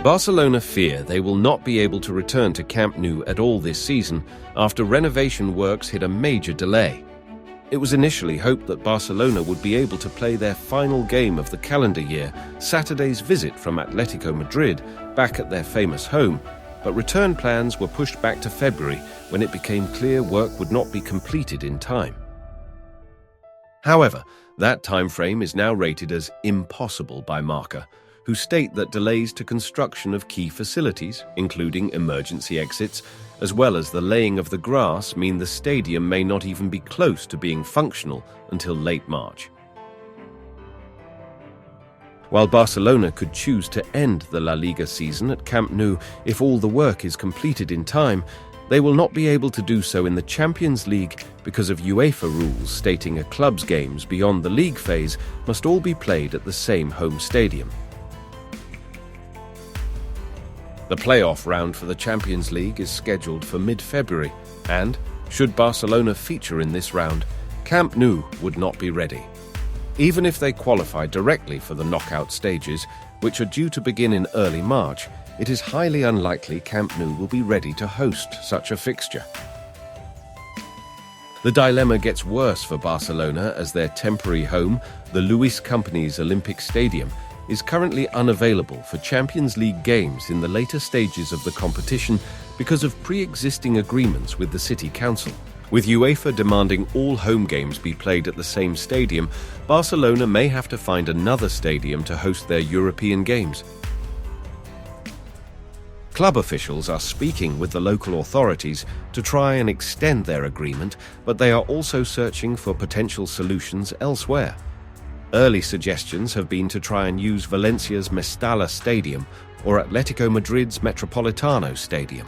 Barcelona fear they will not be able to return to Camp Nou at all this season after renovation works hit a major delay. It was initially hoped that Barcelona would be able to play their final game of the calendar year, Saturday's visit from Atletico Madrid, back at their famous home, but return plans were pushed back to February when it became clear work would not be completed in time. However, that timeframe is now rated as impossible by Marca, who state that delays to construction of key facilities, including emergency exits, as well as the laying of the grass, mean the stadium may not even be close to being functional until late March. While Barcelona could choose to end the La Liga season at Camp Nou if all the work is completed in time, they will not be able to do so in the Champions League because of UEFA rules stating a club's games beyond the league phase must all be played at the same home stadium. The playoff round for the Champions League is scheduled for mid-February, and, should Barcelona feature in this round, Camp Nou would not be ready. Even if they qualify directly for the knockout stages, which are due to begin in early March, it is highly unlikely Camp Nou will be ready to host such a fixture. The dilemma gets worse for Barcelona as their temporary home, the Luis Companys Olympic Stadium, is currently unavailable for Champions League games in the later stages of the competition because of pre-existing agreements with the City Council. With UEFA demanding all home games be played at the same stadium, Barcelona may have to find another stadium to host their European games. Club officials are speaking with the local authorities to try and extend their agreement, but they are also searching for potential solutions elsewhere. Early suggestions have been to try and use Valencia's Mestalla Stadium or Atletico Madrid's Metropolitano Stadium.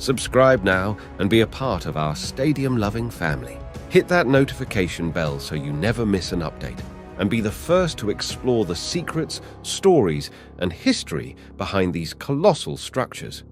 Subscribe now and be a part of our stadium-loving family. Hit that notification bell so you never miss an update, and be the first to explore the secrets, stories, and history behind these colossal structures.